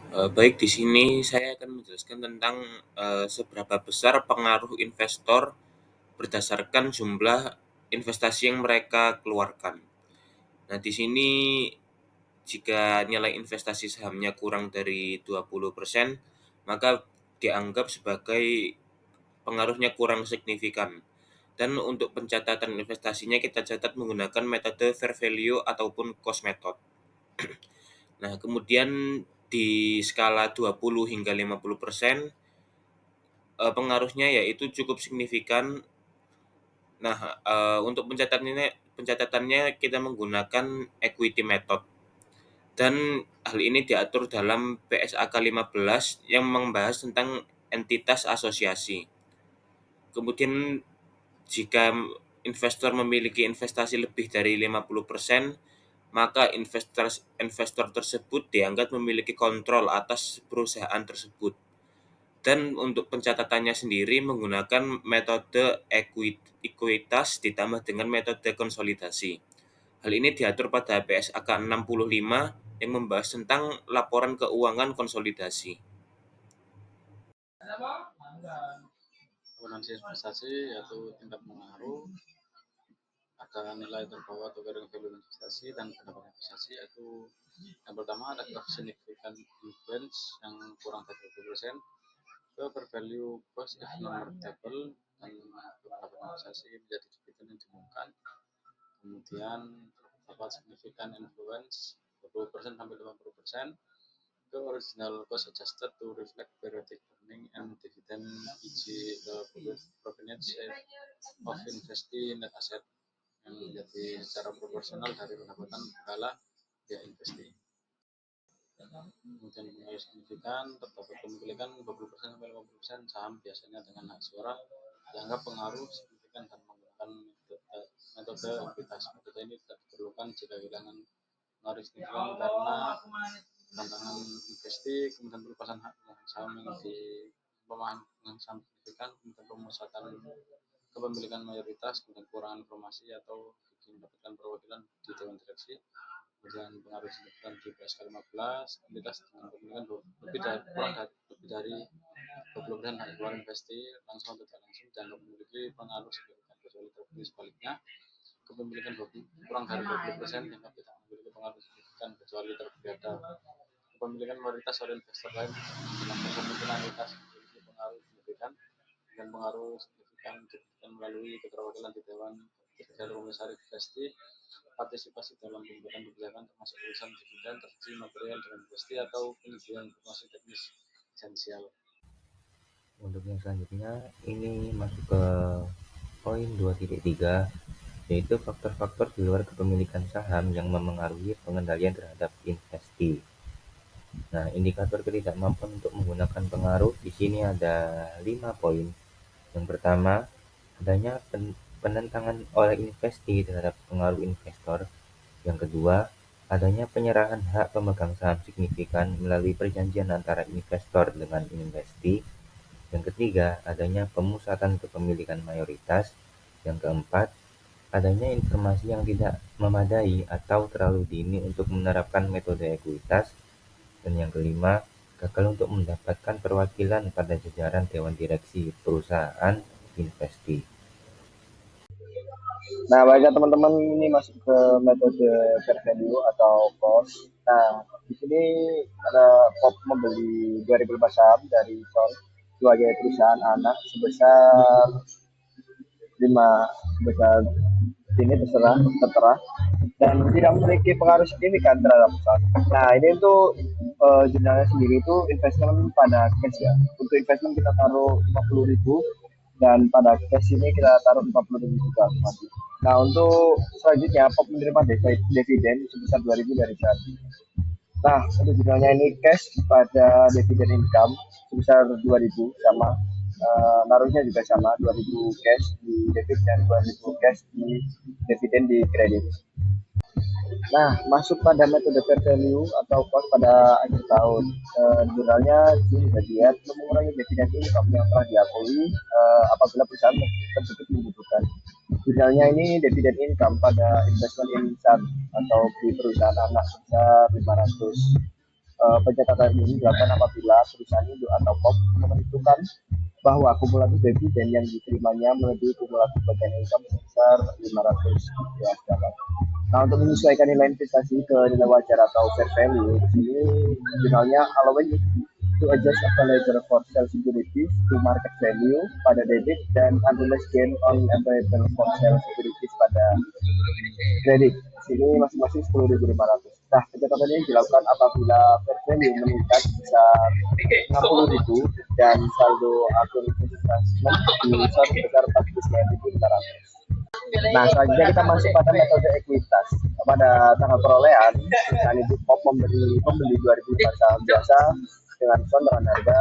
Baik, di sini saya akan menjelaskan tentang, seberapa besar pengaruh investor berdasarkan jumlah investasi yang mereka keluarkan. Nah, di sini jika nilai investasi sahamnya kurang dari 20%, maka dianggap sebagai pengaruhnya kurang signifikan. Dan untuk pencatatan investasinya kita catat menggunakan metode fair value ataupun cost method. Nah, kemudian di skala 20 hingga 50%, pengaruhnya yaitu cukup signifikan. Nah, untuk pencatatannya kita menggunakan equity method dan hal ini diatur dalam PSAK 15 yang membahas tentang entitas asosiasi. Kemudian jika investor memiliki investasi lebih dari 50%, maka investor tersebut dianggap memiliki kontrol atas perusahaan tersebut. Dan untuk pencatatannya sendiri menggunakan metode ekuitas ditambah dengan metode konsolidasi. Hal ini diatur pada PSAK 65 yang membahas tentang laporan keuangan konsolidasi. Akuntansi investasi yaitu tingkat pengaruh ada nilai terbawa atau carrying value investasi dan pendapatan investasi, yaitu yang pertama ada significant influence yang kurang dari 20%, ke fair value cost if non-marketable, dan pendapatan investasi menjadi dividen yang diumumkan. Kemudian terdapat significant influence 20% sampai 50%, ke original cost adjusted to reflect periodic earning and dividend, e.g. the provenance of investee net asset yang menjadi secara proporsional dari pendapatan berkala ya investee. Kemudian pengaruh signifikan terdapat kepemilikan 20% sampai 50% saham biasanya dengan hak suara dianggap pengaruh signifikan dan menggunakan metode ekuitas. Metode ini tidak diperlukan jika kehilangan pengaruh signifikan karena tantangan investasi, kemudian pelepasan hak saham yang di pemahaman saham signifikan, kemudian pemusatan kepemilikan mayoritas, kemudian kekurangan informasi atau mendapatkan perwakilan di dewan direksi. Kemudian pengaruh signifikan di PSK 15, entitas dengan kepemilikan lebih dari 20% hak suara investasi langsung atau tidak langsung dan memiliki pengaruh signifikan, kecuali terbukti sebaliknya kepemilikan kurang dari 20% dianggap tidak memiliki pengaruh signifikan kecuali terbukti ada kepemilikan mayoritas oleh investor lain dengan kemungkinan mayoritas memiliki pengaruh signifikan dan pengaruh signifikan dibuktikan melalui keterwakilan di dewan dari komisaris investasi, partisipasi dalam pembuatan kebijakan termasuk urusan dividen, transaksi material dengan investasi atau penyediaan informasi teknis esensial. Untuk yang selanjutnya ini masuk ke poin 2.3, yaitu faktor-faktor di luar kepemilikan saham yang memengaruhi pengendalian terhadap investasi. Nah, indikator ketidakmampuan untuk menggunakan pengaruh di sini ada 5 poin. Yang pertama, adanya penentangan oleh investasi terhadap pengaruh investor. Yang kedua, adanya penyerahan hak pemegang saham signifikan melalui perjanjian antara investor dengan investasi. Yang ketiga, adanya pemusatan kepemilikan mayoritas. Yang keempat, adanya informasi yang tidak memadai atau terlalu dini untuk menerapkan metode ekuitas. Dan yang kelima, gagal untuk mendapatkan perwakilan pada jajaran dewan direksi perusahaan investasi. Nah, baiknya teman-teman, ini masuk ke metode fair value atau cost. Nah, di sini ada POP membeli 2005 saham dari Sol sebagai perusahaan anak sebesar 5 sebesar ini tertera dan tidak memiliki pengaruh signifikan terhadap perusahaan. Nah, ini untuk jurnalnya sendiri itu investment pada cash ya. Untuk investment kita taruh 50.000 dan pada cash ini kita taruh 40.000 juga. Nah, untuk selanjutnya POP menerima dividen sebesar 2.000 dari Jati. Nah, untuk jurnalnya ini cash pada dividen income sebesar 2.000 sama. Naruhnya juga sama, 2.000 cash di debit dan 2.000 cash di dividen di kredit. Nah, masuk pada metode fair value atau cost pada akhir tahun. Jurnalnya Juni bagian untuk mengurangi dividen income yang telah diakui apabila perusahaan tersebut membutuhkan. Jurnalnya ini dividen income pada investment in atau di perusahaan anak sebesar 500 Pencatatan ini dilakukan apabila perusahaan induk atau POP menentukan bahwa kumulatif dividen yang diterimanya melebihi kumulatif bagian income sebesar 500 US dollar. Nah, untuk menyesuaikan nilai investasi ke nilai wajar atau fair value, di sini jurnalnya allowing to adjust a ledger for sell securities to market value pada debit dan unrealized gain on available for sell securities pada kredit. Sini masing-masing 10.500. Nah, pencatatannya yang dilakukan apabila fair value meningkat sebesar 60.000 dan saldo akun investment sebesar 49.500. Nah, selanjutnya kita masuk pada metode ekuitas. Pada tanggal perolehan, perusahaan itu POP pembeli 2.000 saham biasa dengan son dengan harga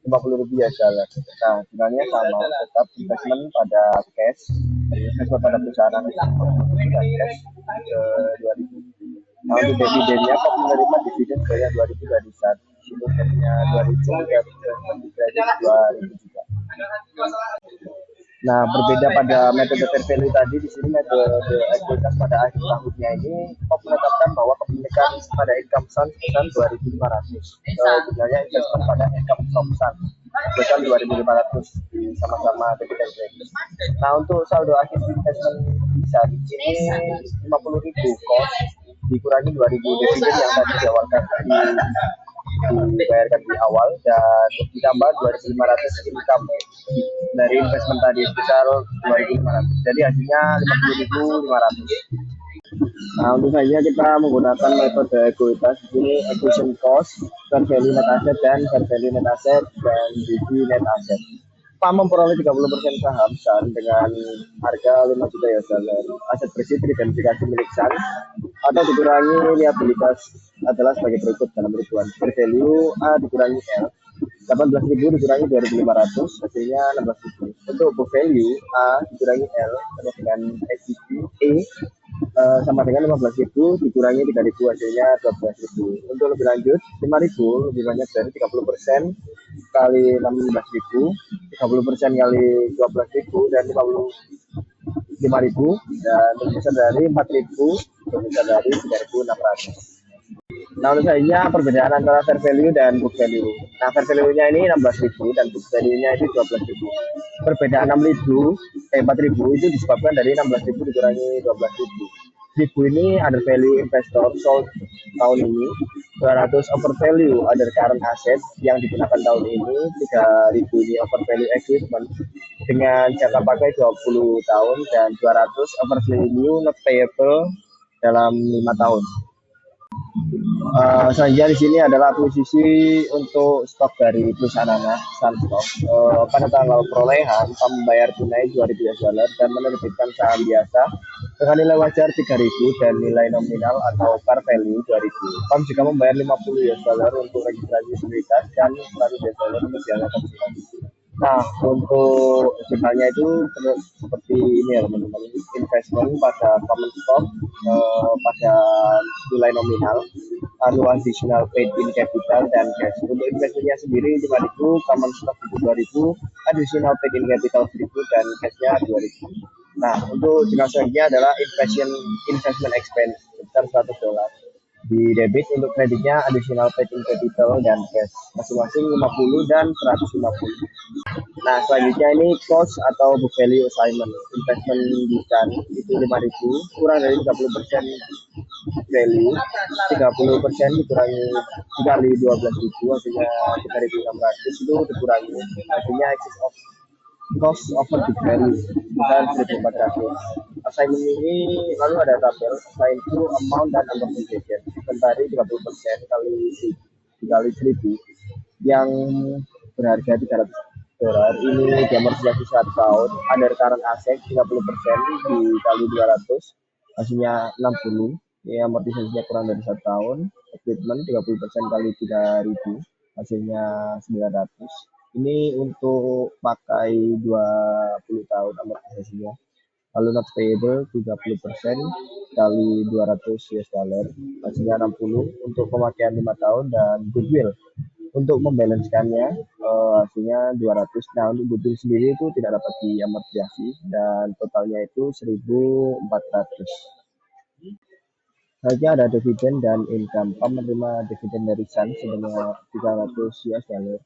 50.000 ya. Nah, sebenarnya sama, tetap investment pada cash, investment pada perusahaan dan cash ke 2.000. Nah, untuk dividennya POP menerima dividen sebanyak 2.000 dari saat ini hanya 2.000 dan kredit 2.000 juga. Nah, berbeda pada metode fair value tadi, di sini metode ekuitas pada akhir tahunnya ini POP menetapkan bahwa kepemilikan pada income fund sebesar 2.500. Sebenarnya investment pada income fund sebesar 2.500 sama-sama dividen kredit. Nah, untuk saldo akhir investment bisa di sini 50.000 cost dikurangi 2.000 dividen yang tadi diawalkan dibayarkan di awal dan ditambah 2.500 income dari investment tadi sebesar 2.500. Jadi hasilnya 50.500. Nah, untuk saja kita menggunakan metode ekuitas. Ini acquisition cost, fair value net asset dan fair value net asset dan DV net asset. PAM memperoleh 30% saham dengan harga 5 juta US dollar. Aset bersih teridentifikasi milik Sun atau dikurangi liabilitas adalah sebagai berikut dalam ribuan. Fair value A dikurangi L, 18.000 dikurangi 2.500, hasilnya 16.000. Untuk book value A dikurangi L sama dengan equity E sama dengan 15.000 dikurangi 3.000, hasilnya 12.000. Untuk lebih lanjut 5.000 lebih banyak dari 30% kali 16.000, 30% kali 12.000 dan 55.000 dan lebih besar dari 4.000, lebih besar dari 3.600. Nah, untuk selanjutnya perbedaan antara fair value dan book value. Nah, fair value-nya ini 16.000 dan book value-nya itu 12.000. Perbedaan 4.000 itu disebabkan dari 16.000 dikurangi 12.000. 1.000 ini under value investor sold tahun ini, 200 over value under current asset yang digunakan tahun ini, 3.000 ini over value equipment dengan jangka pakai 20 tahun dan 200 over value not payable dalam 5 tahun. Selanjutnya di sini adalah akuisisi untuk stok dari perusahaan anak Sunstok. Pada tanggal perolehan, PAM membayar tunai 2.000 US dollar dan menerbitkan saham biasa dengan nilai wajar 3.000 dan nilai nominal atau par value 2.000. PAM juga membayar 50 US dollar untuk registrasi sekuritas dan 100 US dollar untuk biaya konsultasi. Nah, untuk jurnalnya itu seperti ini ya teman-teman, investment pada common stock pada nilai nominal, additional paid in capital dan cash. Untuk investmentnya sendiri 5.000, common stock itu 2.000, additional paid in capital 1.000 dan cashnya 2.000. Nah, untuk jurnal selanjutnya adalah investment expense sebesar 100 dolar. Di debit untuk kreditnya additional paid in capital dan cash masing-masing 50 dan 150. Nah, selanjutnya ini cost atau book value assignment. Investment di Sun itu 5.000 kurang dari 30% value, 30% dikurangi dikali 12.000 hasilnya 3.600 itu dikurangi hasilnya excess of cost over book value bukan 1.400. Assignment ini lalu ada tabel assign to amount dan amortization dari 30% kali 1.000 yang berharga 300 dolar ini diamortisasi 1 tahun, under current asset 30% dikali 200 hasilnya 60, ya amortisasinya kurang dari 1 tahun, equipment 30% kali 3.000 hasilnya 900. Ini untuk pakai 20 tahun amortisasinya. Lalu not payable 30% kali 200 US dollar hasilnya 60 untuk pemakaian 5 tahun dan goodwill untuk membalancekannya hasilnya 200. Nah, untuk goodwill sendiri itu tidak dapat diamortisasi dan totalnya itu 1.400. Selanjutnya ada dividen dan income. PAM menerima dividen dari Sun sebanyak 300 US dollar.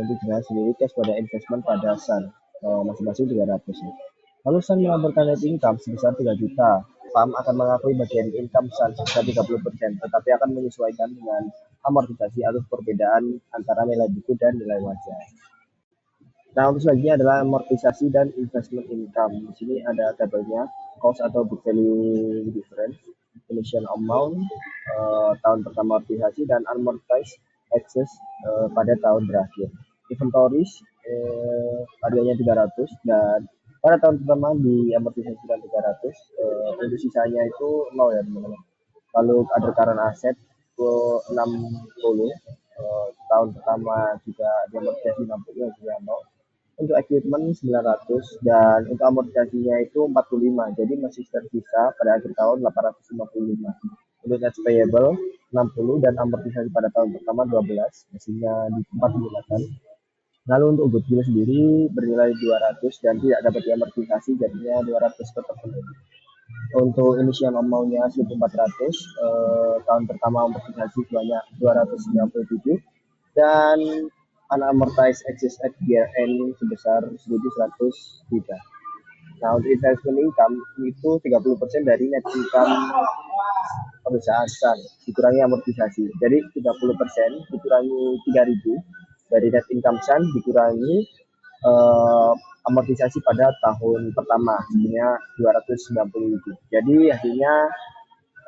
Itu jelas sendiri cash pada investment pada Sun, masing-masing 300 ya. Lalu Sun melaporkan net income sebesar 3 juta. PAM akan mengakui bagian income Sun sebesar 30%, tetapi akan menyesuaikan dengan amortisasi atau perbedaan antara nilai buku dan nilai wajar. Nah, untuk selanjutnya adalah amortisasi dan investment income. Di sini ada tabelnya, cost atau book value difference, initial amount, tahun pertama amortisasi, dan amortized excess pada tahun terakhir. Inventories, harganya 300, dan pada tahun pertama di amortisasikan 300, untuk sisanya itu 0 ya teman-teman. Lalu ada current asset 60, tahun pertama juga diamortisasi 60 juga 0. Untuk equipment 900 dan untuk amortisasinya itu 45, jadi masih tersisa pada akhir tahun 855. Untuk net payable 60 dan amortisasi pada tahun pertama 12, masihnya di tempat digunakan. Lalu untuk goodwill sendiri bernilai 200 dan tidak dapat diamortisasi, jadinya 200 tetap penuh. Untuk initial amount-nya 1.400, tahun pertama amortisasi sebanyak 297, dan unamortized excess at year end sebesar 1.103. Nah, untuk investment income itu 30% dari net income perusahaan Sun dikurangi amortisasi. Jadi 30% dikurangi 3.000 dari net income Sun dikurangi amortisasi pada tahun pertama, sebenarnya 290.000. Jadi hasilnya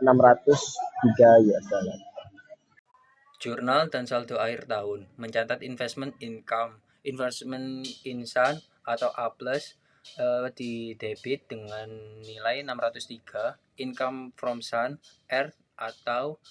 603 US dollar. Jurnal dan saldo akhir tahun mencatat investment income, investment in Sun atau A+, di debit dengan nilai 603, income from Sun R atau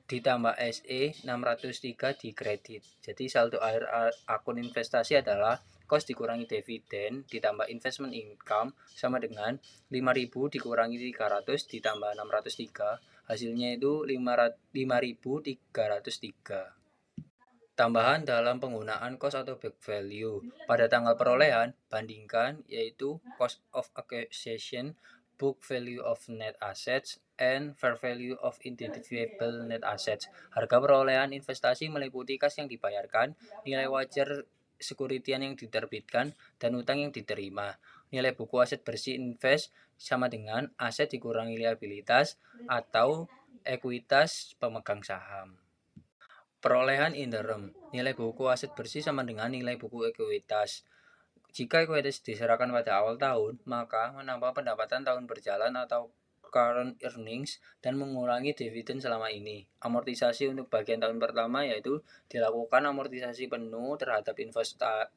ditambah SE 603 di kredit. Jadi saldo akhir akun investasi adalah cost dikurangi dividen ditambah investment income sama dengan 5.000 dikurangi 300 ditambah 603, hasilnya itu 5.303. Tambahan dalam penggunaan cost atau book value pada tanggal perolehan bandingkan, yaitu cost of acquisition, book value of net assets, and fair value of identifiable net assets. Harga perolehan investasi meliputi kas yang dibayarkan, nilai wajar sekuritian yang diterbitkan, dan utang yang diterima. Nilai buku aset bersih invest sama dengan aset dikurangi liabilitas atau ekuitas pemegang saham. Perolehan interim, nilai buku aset bersih sama dengan nilai buku ekuitas. Jika ekuitas diserahkan pada awal tahun, maka menambah pendapatan tahun berjalan atau current earnings dan mengurangi dividen selama ini. Amortisasi untuk bagian tahun pertama yaitu dilakukan amortisasi penuh terhadap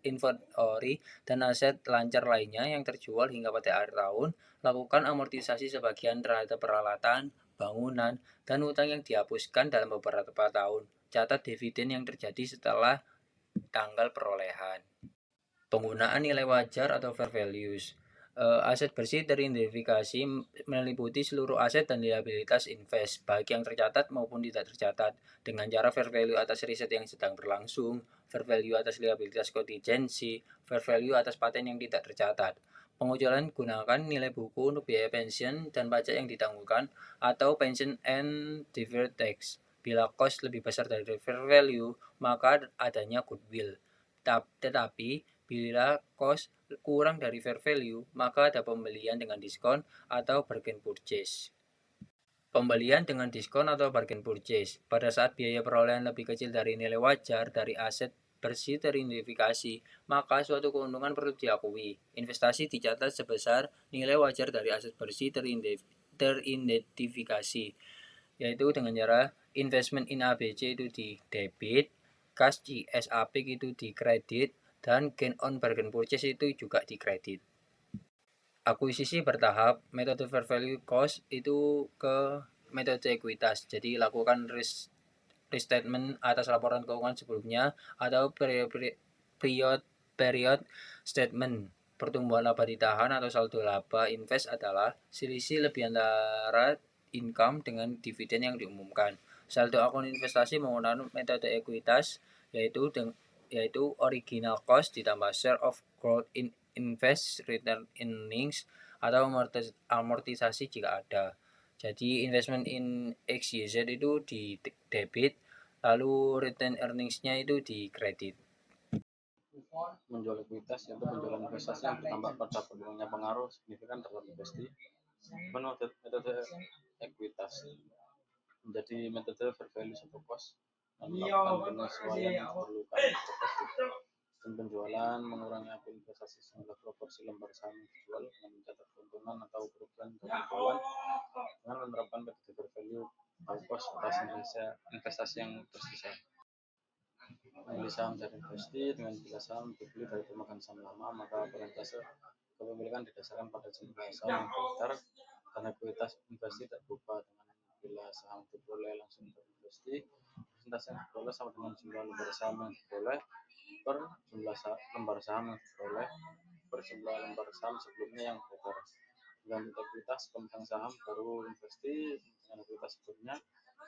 inventory dan aset lancar lainnya yang terjual hingga pada akhir tahun. Lakukan amortisasi sebagian terhadap peralatan, bangunan, dan utang yang dihapuskan dalam beberapa tahun. Catat dividen yang terjadi setelah tanggal perolehan. Penggunaan nilai wajar atau fair values. Aset bersih teridentifikasi meliputi seluruh aset dan liabilitas invest, baik yang tercatat maupun tidak tercatat, dengan cara fair value atas riset yang sedang berlangsung, fair value atas liabilitas kontingensi, fair value atas paten yang tidak tercatat. Penguculan gunakan nilai buku untuk biaya pensiun dan pajak yang ditangguhkan atau pension and deferred tax. Bila cost lebih besar dari fair value, maka adanya goodwill. Tetapi bila cost kurang dari fair value, maka ada pembelian dengan diskon atau bargain purchase. Pembelian dengan diskon atau bargain purchase pada saat biaya perolehan lebih kecil dari nilai wajar dari aset bersih teridentifikasi, maka suatu keuntungan perlu diakui. Investasi dicatat sebesar nilai wajar dari aset bersih teridentifikasi, yaitu dengan cara investment in ABC itu di debit, cash SAP itu di kredit, dan gain on bargain purchase itu juga di kredit. Akuisisi bertahap, metode fair value cost itu ke metode ekuitas. Jadi lakukan restatement atas laporan keuangan sebelumnya atau period statement. Pertumbuhan laba ditahan atau saldo laba invest adalah selisih lebih antara income dengan dividen yang diumumkan. Saldo akun investasi menggunakan metode ekuitas yaitu original cost ditambah share of growth in invest return earnings atau amortisasi jika ada. Jadi investment in XYZ itu di debit, lalu return earnings-nya itu di kredit. Menjual ekuitas yaitu penjualan investasi yang bertambah pada berkurangnya pengaruh signifikan terhadap investasi. Metode ekuitas menjadi metode fair value satu cost dan melakukan penyesuaian yang diperlukan dan penjualan mengurangi akun investasi sehingga proporsi lembar saham yang dijual dengan mencatat keuntungan atau kerugian dari penjualan dengan menerapkan metode fair value atau cost atas investasi yang tersisa. Membeli saham dari investasi dengan bila saham dibeli dari pemegang saham lama, maka persentase kepemilikan didasarkan pada jumlah saham yang beredar dan ekuitas investasi tak berubah dengan bila saham diperoleh langsung dari investasi. Persentase yang diperoleh sama dengan jumlah lembar saham yang diperoleh per jumlah lembar saham yang diperoleh per jumlah lembar saham sebelumnya yang beredar. Dengan ekuitas pemegang saham baru investasi dengan ekuitas sebelumnya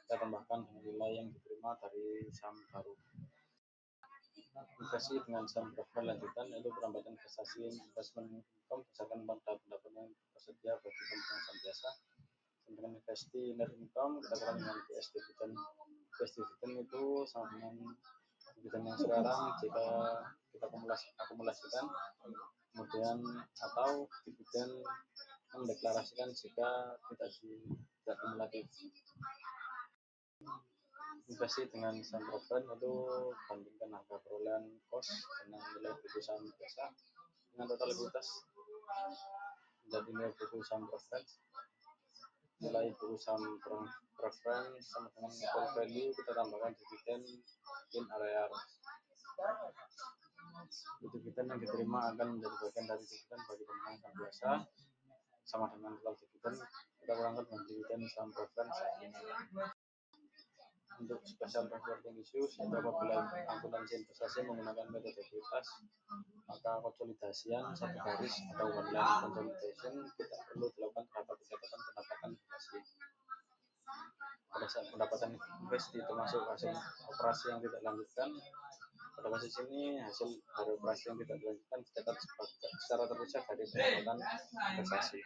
kita tambahkan dengan nilai yang diterima dari saham baru. Investasi dengan saham preferred lanjutan yaitu perambatan investasi investment income berdasarkan pada pendapatan yang tersedia bagi pemegang saham biasa. Dengan investasi net income kita akan dengan PS dividend. PS dividend itu sama dengan dividen yang sekarang jika kita akumulasikan, kemudian atau dividen mendeklarasikan jika tidak kumulatif. Investasi dengan saham preferred itu bandingkan harga perolehan cost dengan nilai buku saham biasa dengan total ekuitas menjadi nilai buku saham preferred. Nilai buku saham preferred sama dengan full value kita tambahkan dividen in area. Dividen yang diterima akan menjadi bagian dari dividen bagi pemegang saham biasa sama dengan total dividen kita kurangkan dengan dividen saham preferred. Untuk special reporting issues yaitu apabila akuntansi investasi menggunakan metode ekuitas, maka konsolidasian satu garis atau one line consolidation tidak perlu dilakukan terhadap pencatatan pendapatan investasi. Pada saat pendapatan investasi termasuk hasil operasi yang tidak dilanjutkan, pada kasus ini hasil dari operasi yang tidak dilanjutkan dicatat secara terpisah dari pendapatan investasi.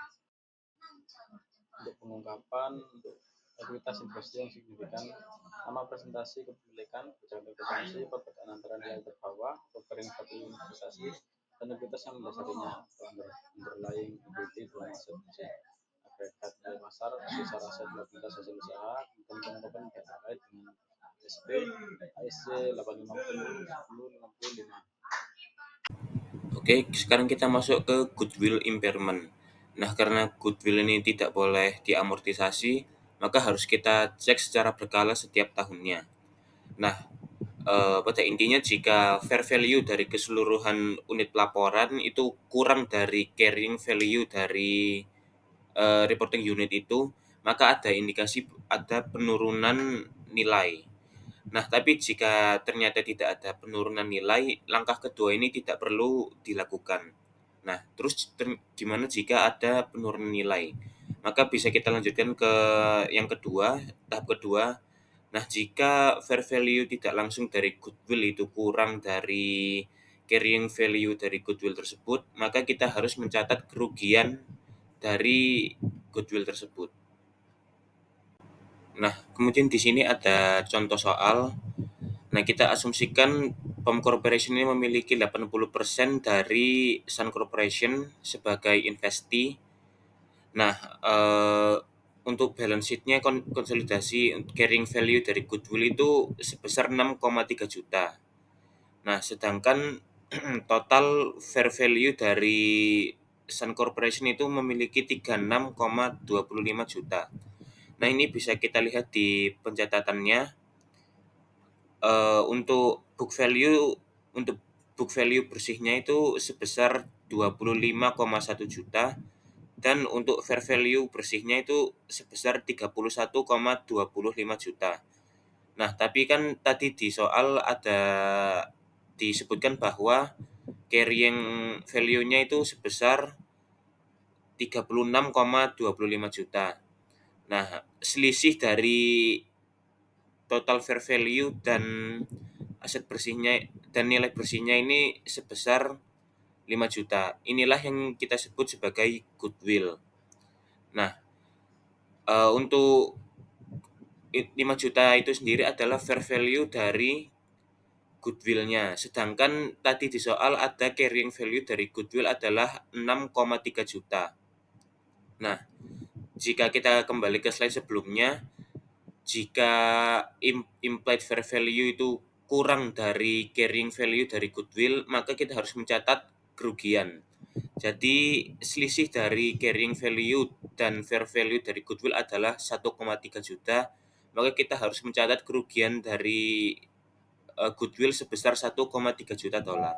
Untuk pengungkapan untuk ekuitas investasi yang signifikan, nama presentasi kepemilikan, kebijakan investasi, perbedaan antara nilai terbawa, operating value investasi, dan ekuitas yang mendasarinya, underlying equity dalam aset agregat nilai pasar, besar aset likuiditas hasil usaha, dan pengungkapan terkait dengan SP, ASC 850-1055. Oke, sekarang kita masuk ke goodwill impairment. Nah, karena goodwill ini tidak boleh diamortisasi, maka harus kita cek secara berkala setiap tahunnya. Nah, pada intinya jika fair value dari keseluruhan unit pelaporan itu kurang dari carrying value dari reporting unit itu, maka ada indikasi ada penurunan nilai. Nah, tapi jika ternyata tidak ada penurunan nilai, langkah kedua ini tidak perlu dilakukan. Nah, terus gimana jika ada penurunan nilai? Maka bisa kita lanjutkan ke yang kedua, tahap kedua. Nah, jika fair value tidak langsung dari goodwill itu kurang dari carrying value dari goodwill tersebut, maka kita harus mencatat kerugian dari goodwill tersebut. Nah, kemudian di sini ada contoh soal. Nah, kita asumsikan POM Corporation ini memiliki 80% dari Sun Corporation sebagai investee. Nah, untuk balance sheet-nya konsolidasi carrying value dari goodwill itu sebesar 6,3 juta. Nah, sedangkan total fair value dari Sun Corporation itu memiliki 36,25 juta. Nah, ini bisa kita lihat di pencatatannya. Untuk book value bersihnya itu sebesar 25,1 juta dan untuk fair value bersihnya itu sebesar 31,25 juta. Nah, tapi kan tadi di soal ada disebutkan bahwa carrying value-nya itu sebesar 36,25 juta. Nah, selisih dari total fair value dan aset bersihnya dan nilai bersihnya ini sebesar 5 juta. Inilah yang kita sebut sebagai goodwill. Nah, Untuk 5 juta itu sendiri adalah fair value dari goodwill-nya. Sedangkan tadi di soal ada carrying value dari goodwill adalah 6,3 juta. Nah, jika kita kembali ke slide sebelumnya, jika implied fair value itu kurang dari carrying value dari goodwill, maka kita harus mencatat kerugian. Jadi selisih dari carrying value dan fair value dari goodwill adalah 1,3 juta, maka kita harus mencatat kerugian dari goodwill sebesar 1,3 juta dolar.